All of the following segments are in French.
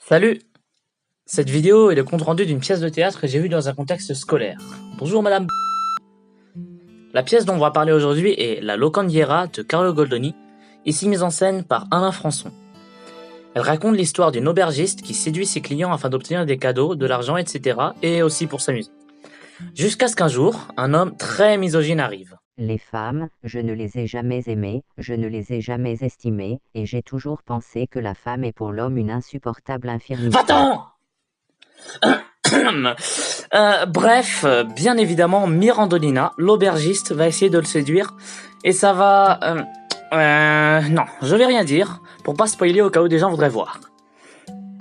Salut! Cette vidéo est le compte-rendu d'une pièce de théâtre que j'ai vue dans un contexte scolaire. Bonjour madame. La pièce dont on va parler aujourd'hui est La Locandiera de Carlo Goldoni, ici mise en scène par Alain Françon. Elle raconte l'histoire d'une aubergiste qui séduit ses clients afin d'obtenir des cadeaux, de l'argent, etc. et aussi pour s'amuser. Jusqu'à ce qu'un jour, un homme très misogyne arrive. Les femmes, je ne les ai jamais aimées, je ne les ai jamais estimées, et j'ai toujours pensé que la femme est pour l'homme une insupportable infirmité. Va-t'en! Bref, bien évidemment, Mirandolina, l'aubergiste, va essayer de le séduire, et ça va... non, je vais rien dire, pour pas spoiler au cas où des gens voudraient voir.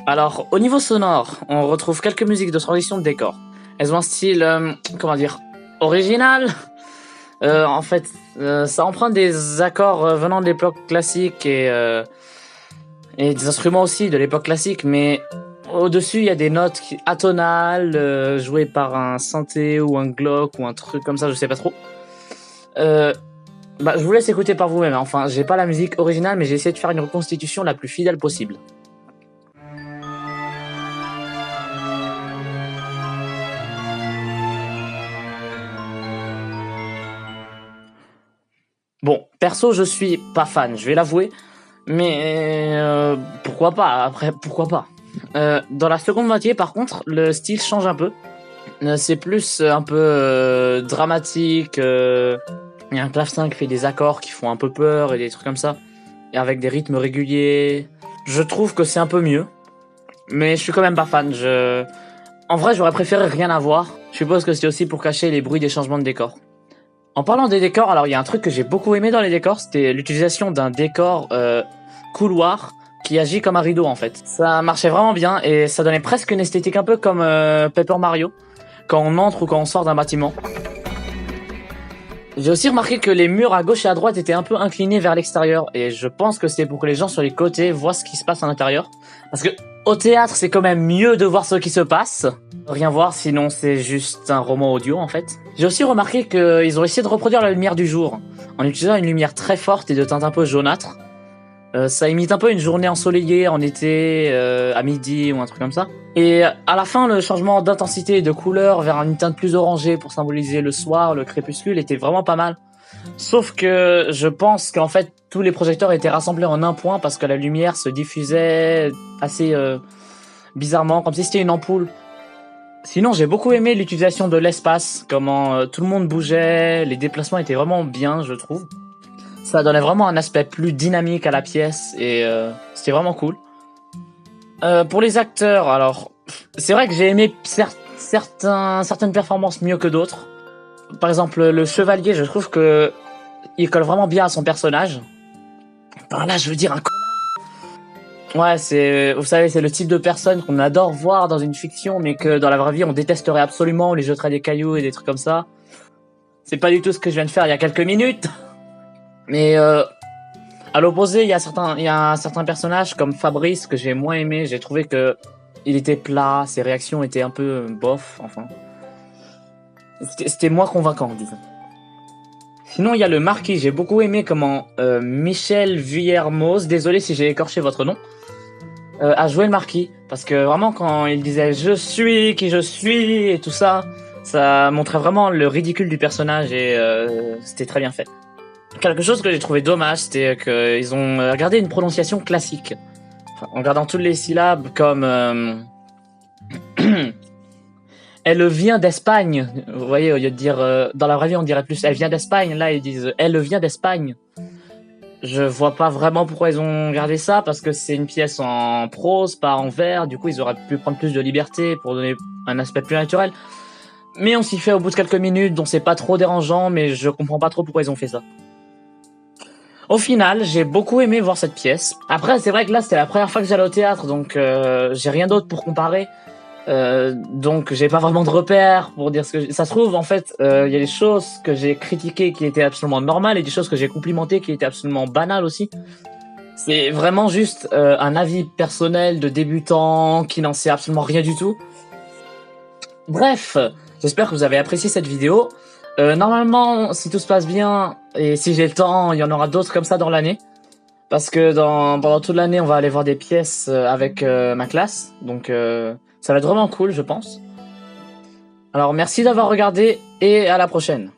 Alors, au niveau sonore, on retrouve quelques musiques de transition de décor. Elles ont un style, comment dire, original. En fait, ça emprunte des accords venant de l'époque classique et des instruments aussi de l'époque classique, mais au-dessus, il y a des notes atonales jouées par un synthé ou un Glock ou un truc comme ça, je sais pas trop. Je vous laisse écouter par vous-même. Enfin, j'ai pas la musique originale, mais j'ai essayé de faire une reconstitution la plus fidèle possible. Bon, perso, je suis pas fan, je vais l'avouer, mais pourquoi pas, après, pourquoi pas. Dans la seconde moitié, par contre, le style change un peu. C'est plus un peu dramatique, il y a un clavecin qui fait des accords qui font un peu peur et des trucs comme ça, et avec des rythmes réguliers. Je trouve que c'est un peu mieux, mais je suis quand même pas fan. En vrai, j'aurais préféré rien avoir. Je suppose que c'est aussi pour cacher les bruits des changements de décor. En parlant des décors, alors il y a un truc que j'ai beaucoup aimé dans les décors, c'était l'utilisation d'un décor couloir qui agit comme un rideau en fait. Ça marchait vraiment bien et ça donnait presque une esthétique un peu comme Paper Mario, quand on entre ou quand on sort d'un bâtiment. J'ai aussi remarqué que les murs à gauche et à droite étaient un peu inclinés vers l'extérieur et je pense que c'était pour que les gens sur les côtés voient ce qui se passe à l'intérieur. Parce que au théâtre, c'est quand même mieux de voir ce qui se passe. Rien voir, sinon c'est juste un roman audio en fait. J'ai aussi remarqué qu'ils ont essayé de reproduire la lumière du jour, en utilisant une lumière très forte et de teinte un peu jaunâtre. Ça imite un peu une journée ensoleillée en été, à midi ou un truc comme ça. Et à la fin, le changement d'intensité et de couleur vers une teinte plus orangée pour symboliser le soir, le crépuscule, était vraiment pas mal. Sauf que je pense qu'en fait, tous les projecteurs étaient rassemblés en un point parce que la lumière se diffusait assez bizarrement, comme si c'était une ampoule. Sinon, j'ai beaucoup aimé l'utilisation de l'espace, comment tout le monde bougeait, les déplacements étaient vraiment bien, je trouve. Ça donnait vraiment un aspect plus dynamique à la pièce et c'était vraiment cool. Pour les acteurs, alors, c'est vrai que j'ai aimé certaines performances mieux que d'autres. Par exemple, le chevalier, je trouve que il colle vraiment bien à son personnage. Par là, je veux dire un connard. Ouais, vous savez, c'est le type de personne qu'on adore voir dans une fiction, mais que dans la vraie vie, on détesterait absolument, on les jetterait des cailloux et des trucs comme ça. C'est pas du tout ce que je viens de faire il y a quelques minutes. Mais à l'opposé, il y a un certain personnage comme Fabrice que j'ai moins aimé. J'ai trouvé que il était plat, ses réactions étaient un peu bof, enfin. C'était moins convaincant, disons. Sinon, il y a le marquis. J'ai beaucoup aimé comment Michel Vuillermoz, désolé si j'ai écorché votre nom, a joué le marquis. Parce que vraiment, quand il disait « je suis qui je suis » et tout ça, ça montrait vraiment le ridicule du personnage et c'était très bien fait. Quelque chose que j'ai trouvé dommage, c'était qu'ils ont gardé une prononciation classique. Enfin, en gardant toutes les syllabes comme... Elle vient d'Espagne. Vous voyez, au lieu de dire... dans la vraie vie, on dirait plus elle vient d'Espagne. Là, ils disent elle vient d'Espagne. Je vois pas vraiment pourquoi ils ont gardé ça, parce que c'est une pièce en prose, pas en vers. Du coup, ils auraient pu prendre plus de liberté pour donner un aspect plus naturel. Mais on s'y fait au bout de quelques minutes, donc c'est pas trop dérangeant, mais je comprends pas trop pourquoi ils ont fait ça. Au final, j'ai beaucoup aimé voir cette pièce. Après, c'est vrai que là, c'était la première fois que j'allais au théâtre, donc j'ai rien d'autre pour comparer. Donc j'ai pas vraiment de repères pour dire ce que... Ça se trouve, en fait, il y a des choses que j'ai critiquées qui étaient absolument normales et des choses que j'ai complimentées qui étaient absolument banales aussi. C'est vraiment juste un avis personnel de débutant qui n'en sait absolument rien du tout. Bref, j'espère que vous avez apprécié cette vidéo. Normalement, si tout se passe bien, et si j'ai le temps, il y en aura d'autres comme ça dans l'année. parce que pendant toute l'année, on va aller voir des pièces avec ma classe. Donc ça va être vraiment cool, je pense. Alors merci d'avoir regardé et à la prochaine.